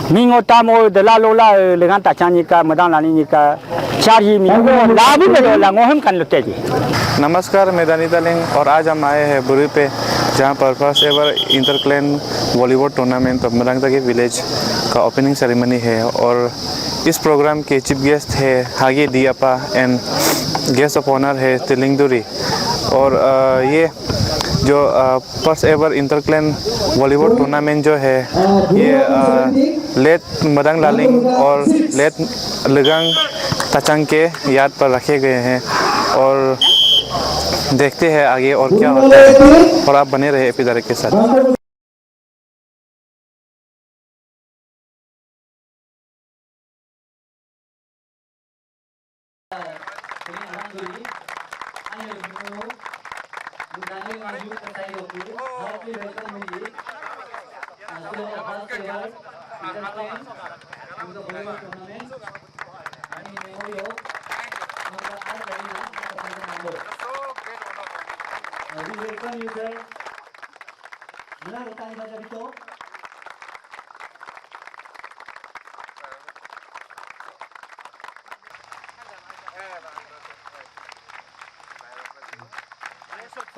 Mingota mo de la lola dengan tachanya madang lani ni ka चार्जी में लाभ में मोहम कर लेते जी। नमस्कार, मैं दानिता लिंग और आज हम आए हैं बुरी पे, जहां पर first ever inter clan volleyball tournament of मदांगतागी विलेज का ओपनिंग सेरेमनी है। और इस प्रोग्राम के चीफ गेस्ट है Hage Diyapa and guest of honour है तिलिंगदुरी। और ये जो first ever inter clan volleyball tournament जो है ये लेट मदांग लालिंग और लेट लगांग तचांग के याद पर रखे गए हैं। और देखते हैं आगे और क्या होता है, और आप बने रहे एपिदारे के साथ।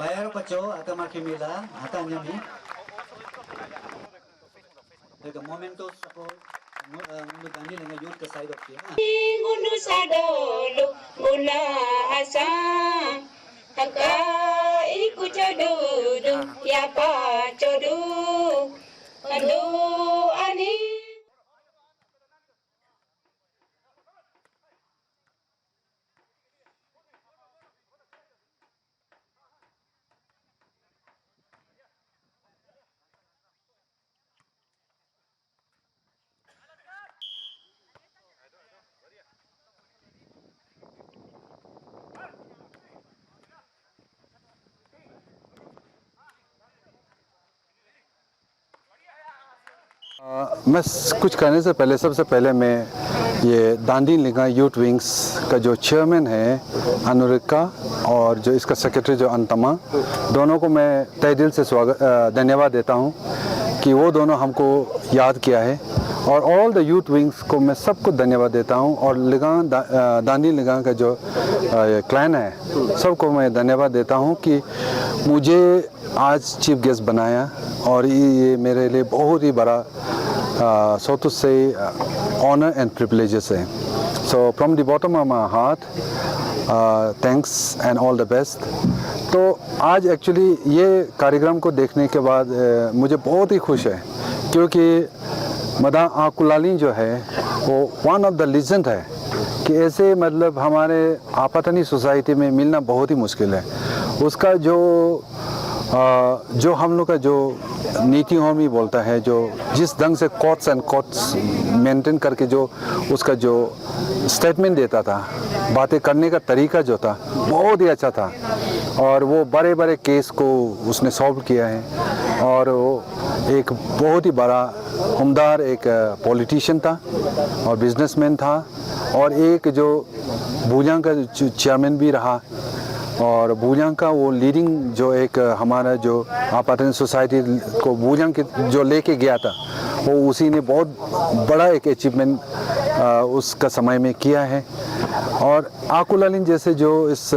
Bayar paco atau makimila atau nyami. Dekat momentos aku mudani dengan youth ke side of dia. Gunu sadolu guna asa taka iku jodoh ya pa jodoh aduh ani. मैं कुछ कहने से पहले सबसे पहले मैं ये दांडी लिंगा यूथ विंग्स का जो चेयरमैन है अनुरिका और जो इसका सेक्रेटरी जो अंतमा, दोनों को मैं तहे दिल से धन्यवाद देता हूँ कि वो दोनों हमको याद किया है। और ऑल द यूथ विंग्स को मैं सबको धन्यवाद देता हूँ। और दांडी लिंगा का जो क्लैन है सबको मैं धन्यवाद देता हूँ कि मुझे आज चीफ गेस्ट बनाया। और ये मेरे लिए बहुत ही बड़ा so to say honor and privileges है। So from the bottom of my heart thanks and all the best। तो आज एक्चुअली ये कार्यक्रम को देखने के बाद मुझे बहुत ही खुश है, क्योंकि मदांग आकुलालिन जो है वो वन ऑफ द लीजेंड है कि ऐसे मतलब हमारे आपातनी सोसाइटी में मिलना बहुत ही मुश्किल है। उसका जो हम लोग का जो नीति होमी बोलता है, जो जिस ढंग से कोट्स एंड कोट्स मेंटेन करके जो उसका जो स्टेटमेंट देता था, बातें करने का तरीका जो था बहुत ही अच्छा था। और वो बड़े बड़े केस को उसने सॉल्व किया है। और वो एक बहुत ही बड़ा उम्दार एक पॉलिटिशियन था और बिजनेसमैन था, और एक जो भूजांग का चेयरमैन भी रहा। और भूजांग का वो लीडिंग जो एक हमारा जो आपातन सोसाइटी को भूजांग के जो लेके गया था, वो उसी ने बहुत बड़ा एक अचीवमेंट उसका समय में किया है। और आकुलालिन जैसे जो इस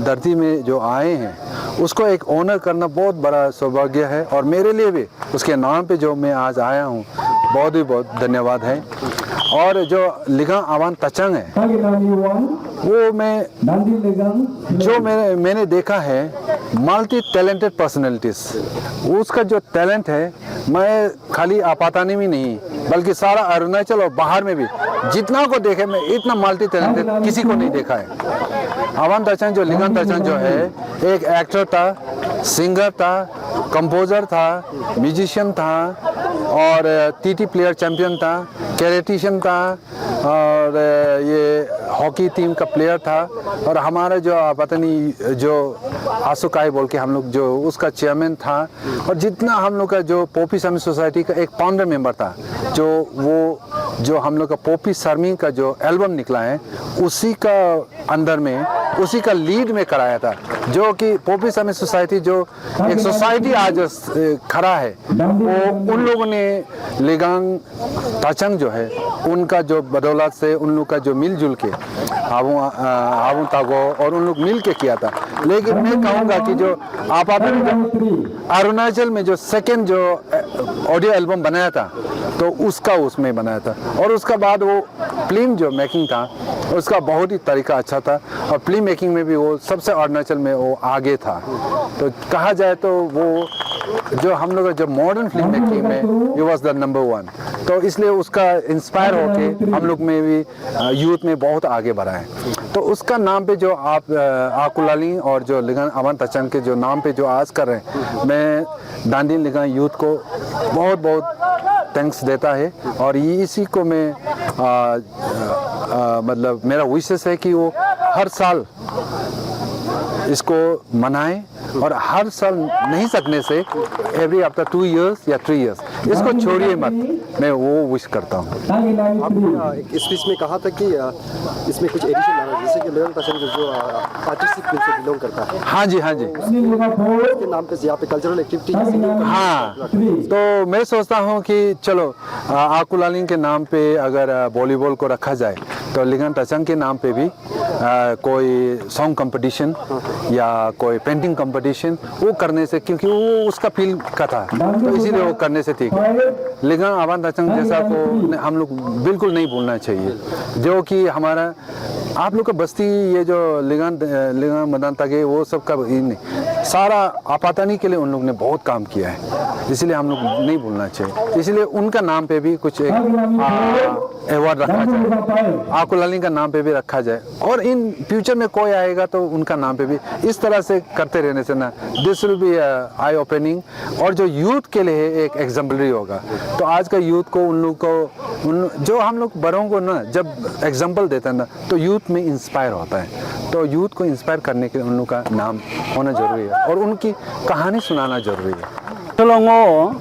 धरती में जो आए हैं उसको एक ऑनर करना बहुत बड़ा सौभाग्य है। और मेरे लिए भी उसके नाम पे जो मैं आज आया हूँ बहुत ही बहुत धन्यवाद है। और जो लिगांग आवान तचांग है वो मैंने देखा है मल्टी टैलेंटेड पर्सनैलिटीज। उसका जो टैलेंट है मैं खाली आपातानी में नहीं बल्कि सारा अरुणाचल और बाहर में भी जितना को देखे मैं इतना मल्टी टैलेंटेड किसी को नहीं देखा है। आवान तचांग जो लिगांग तचांग जो है एक एक्टर था, सिंगर था, कंपोजर था, म्यूजिशियन था, और टीटी प्लेयर चैंपियन था, कैरेटिशियन था, और ये हॉकी टीम का प्लेयर था। और हमारा जो पता नहीं जो आसुकाई बोल के हम लोग जो उसका चेयरमैन था। और जितना हम लोग का जो पोपी सर्मी सोसाइटी का एक फाउंडर मेंबर था, जो हम लोग का पोपी सर्मी का जो एल्बम निकला है उसी का अंदर में उसी का लीड में कराया था, जो कि पोपी समिट सोसाइटी जो एक सोसाइटी आज खड़ा है, वो उन लोगों ने लिगांग ताचंग जो है उनका जो बदौलत से उन लोग का जो मिलजुल के हावू तागो और उन लोग मिल के किया था। लेकिन मैं कहूँगा कि जो आप अरुणाचल में जो सेकेंड जो ऑडियो एल्बम बनाया था तो उसका उसमें बनाया था, और उसका बाद वो फिल्म जो मेकिंग था उसका बहुत ही तरीका अच्छा था, और फिल्म मेकिंग में भी वो सबसे अरुणाचल में वो आगे था। तो कहा जाए तो वो जो हम लोग जो मॉडर्न फिल्म मेकिंग में ये वाज द नंबर 1, तो इसलिए उसका इंस्पायर होके हम लोग में भी यूथ में बहुत आगे बढ़ा है। तो उसका नाम पे जो आप आकुलाली और जो लिगांग अवन ताचंग के जो नाम पे जो आज कर रहे हैं, मैं दांडी लिगांग यूथ को बहुत बहुत थैंक्स देता है, और ये इसी को मैं मतलब मेरा विशेष है कि वो हर साल इसको मनाएं, और हर साल नहीं सकने से एवरी आफ्टर 2 इयर्स या 3 इयर्स इसको छोड़िए मत, मैं वो विश करता हूँ। आपने एक स्पीच में कहा था कि इसमें कुछ एडिशन लाना, जैसे कि लिगांग ताचंग जो आर्टिस्टिक फील्ड से बिलोंग करता है। हाँ जी, हाँ जी, उसके नाम पे यहाँ पे कल्चरल एक्टिविटी। हाँ, तो मैं सोचता हूँ कि चलो आकुलाली के नाम पे अगर वॉलीबॉल को रखा जाए तो लिगांग ताचंग के नाम पे भी कोई सॉन्ग कंपटीशन या कोई पेंटिंग कंपटीशन वो करने से, क्योंकि वो उसका फील्ड का था तो इसीलिए वो करने से ठीक है। लिगांग अवन ताचंग जैसा को हम लोग बिल्कुल नहीं भूलना चाहिए, जो कि हमारा आप लोग का बस्ती ये जो लिगांग मदान तागे वो सब का सारा आपातानी के लिए उन लोग ने बहुत काम किया है, इसलिए हम लोग नहीं भूलना चाहिए। इसलिए उनका नाम पे भी कुछ एक अवार्ड रखा जाए, आकुलाली का नाम पे भी रखा जाए, और इन फ्यूचर में कोई आएगा तो उनका नाम पे भी इस तरह से करते रहने से ना this will be eye opening, और जो यूथ के लिए एक एग्जाम्पलरी होगा। तो आज का यूथ को उन लोग को जो हम लोग बड़ों को ना जब एग्जाम्पल देते हैं ना तो यूथ में इंस्पायर होता है, तो यूथ को इंस्पायर करने के लिए उन लोग का नाम होना जरूरी है और उनकी कहानी सुनाना जरूरी है। Tolongo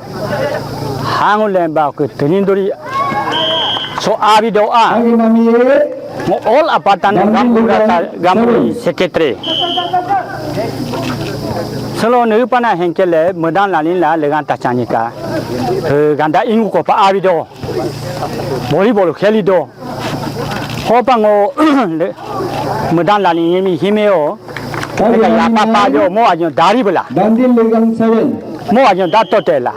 hangulen ba ko tenindori so abido a mo all apatan gamuri secretary solo ne pana henkele modan lalin la legan tachanika ganda ingu ko pa abido volleyball khelido hopango modan lalin yemi himeo ya papa yo mo ajo dari bula Dandin Ligang 7 mo ajo da totela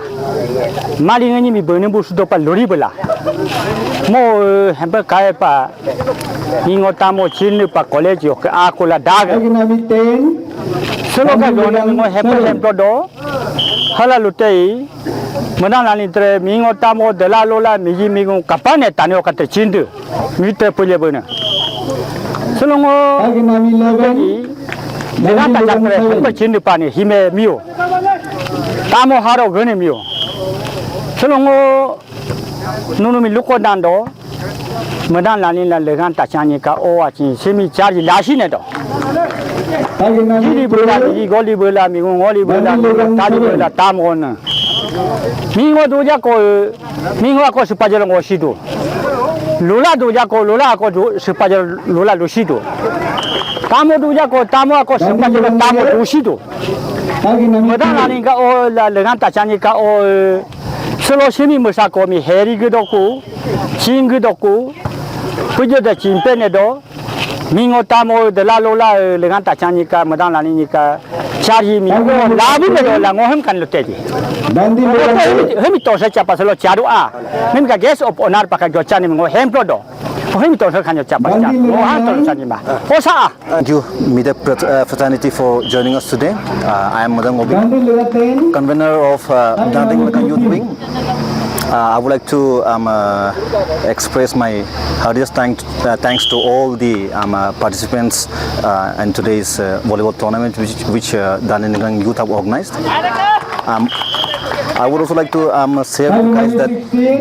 mali ngani mi bone bu sudo pa lori bula mo hemba kai pa ingo tamo chilni pa college yo ka akola daga Aginami 10 solo ka gona mo hemba do hala lutei mana lani tre mingo tamo de la lola mi ji mi gon kapane tanyo ka te chindu mi te pole bona solo ngo Aginami 11 Dengan tak cakap hemba chindu pa ni hime mio tamo haro gane mio selongo nunu mi luko dando medan lalin la legan tachani ka o achi semi charge lashi ne do Aginami Gili bola gi goli bola mi ngoli bola tadi bola tamo na mingo doja ko mingo ko supajalo ngosido lola doja ko lola ko supajalo lola losido tamo doja ko tamo ko supajalo tamo losido Aginami medan lalin ka o la legan tachani ka o solo semi musa ko mi heri gidoku ching gidoku pujo da chimpe ne do mingo tamo de la lola legan tachani ka medan lalin ka charji mi labu ne do la ngohem kan lutte di Dandin Ligang hemi to sa chapa solo charu a mem ka guest of honor pa ka jo chani ngo hem pro do hemi to sa kan jo chapa cha o ha to chani ma ho sa Thank you, Media Fraternity, for joining us today. I am Madan Gobi, Dandin Ligang 10 convener of Danding Ligang Youth Wing. I would like to express my heartiest thanks to all the participants in today's volleyball tournament which Danding Ligang Youth have organized. I would also like to share with you guys that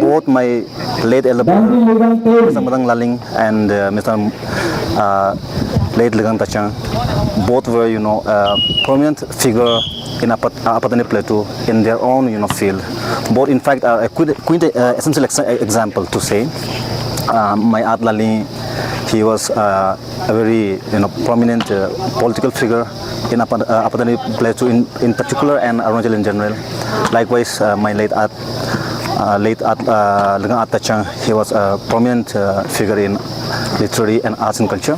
both my late elder brother, Dandin Ligang 10 Mr. Madang Laling and Mr. Late Ligang Tachang, both were, prominent figure in Apatani Plateau in their own, field. Both, in fact, are a essential example to say. My Aunt Laling he was a very prominent political figure in Apadani Plateau in particular and Arunachal in general. Likewise, my late Lengang Attachang, he was a prominent figure in literary and arts and culture.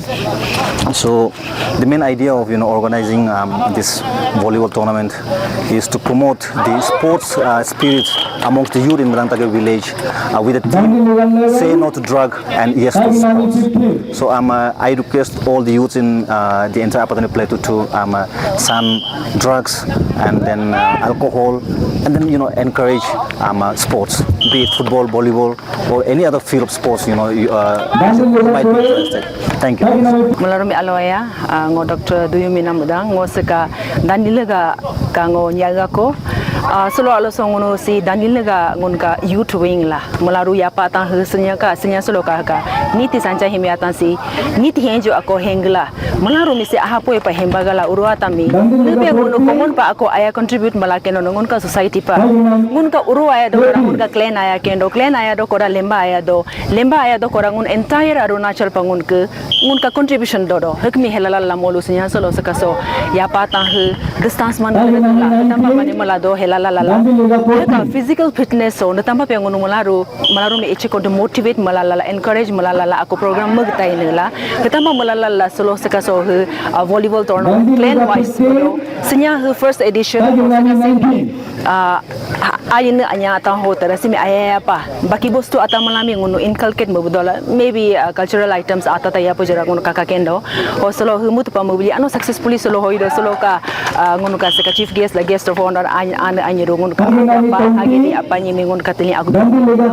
So the main idea of organizing this volleyball tournament is to promote the sports spirit amongst the youth in Medangtage village with a theme, say no to drug and yes to sports. So I request all the youths in the entire Apadani Plateau to shun drugs and then alcohol, and then encourage sports, be it football, volleyball, or any other field of sports you might be interested. Thank you. Melarumi aloya ngo Dr. Duyumi Namudang ngo seka danilaga kango nyaga ko solo alo songono si danilaga ngonka youth wing la melaru ya patang husnya ka senya solo ka niti sanca himiatan si niti henjo ako hengla melaru mi se ahapo pa hembagala uruata mi lebih ngono common pa ako aya contribute malakeno ngonka society pa ngonka uruaya do ngonka clan aya do kora lemba aya do kora ngon entire Arunachal pangun ke ngonka contribution do hekmi helala la molu senya solo sakaso ya patang hu distance man tamba mane malado helala la physical fitness so natamba pe ngono malaru mi eche ko motivate malala encourage malala ako program magtai nila tamba malala solo sakaso hu volleyball tournament clan wise senya hu first edition ayin anya ta ho tara simi aya pa baki bostu ata malami ngono inculcate mabudola maybe cultural items ata ta ya pujara ngono kaka kendo o solo humut pa mobili ano successfully solo hoido solo ka ngono ka seka chief guest la guest of honor anyi ngono ka pa agini apani ngono ka tili aku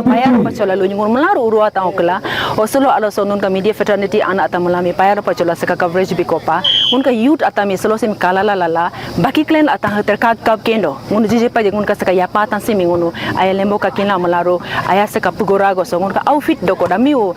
payar pa chola lu ngono malaru urua ta okla o solo alo so non ka media fraternity ana ata malami payar pa chola seka coverage bikopa unka youth ata mi solo sim kala la baki clan ata terka kap kendo ngono jije pa ngono ka seka ya pa tan simi ngono aya lembo ka kinla malaru aya seka pugora go so ngono ka outfit do ko da miu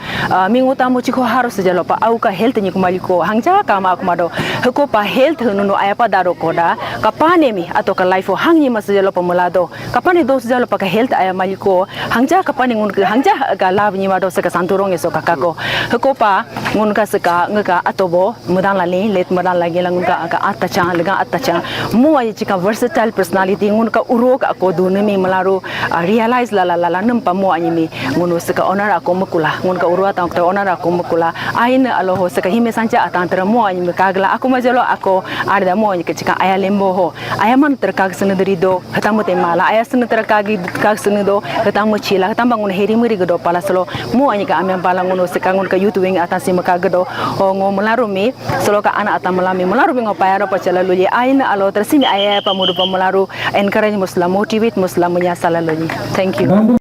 mingu tamu chiko harus sejalo pa au ka health ni kumaliko hangja ka ma kumado heko pa health nuno aya pa daro koda kapane mi ato ka life hangni masjalo pa mulado kapane dos jalo pa ka health aya maliko hangja kapane ngun hangja ga lab ni mado seka santurong eso kakako heko pa ngun ka seka ngaka atobo mudan la let mudan la gelang ka atacha lega atacha mu ay chika versatile personality ngun ka urok ako dunemi malaru realize la nampa mo anyimi ngun seka honor ako makula ngun ka urwa ta honor ako makula aina aloho seka hime sancha atantra mo anyimi kagla ako majalo ako arda mo anyika chika aya lembo ho aya man terkag senedri do hatamu te mala aya sen terkagi kag senedo hatamu chila hatamba ngun heri muri godo pala solo mo anyika amem pala ngun seka ngun ka youtubing atasi makagado o ngo mularu mi solo ka ana atamalami mularu mi ngopaya ro pachala luji aina alo tersimi aya pamudu pamularu encourage muslim motivate muslim nya salaloni. Thank you.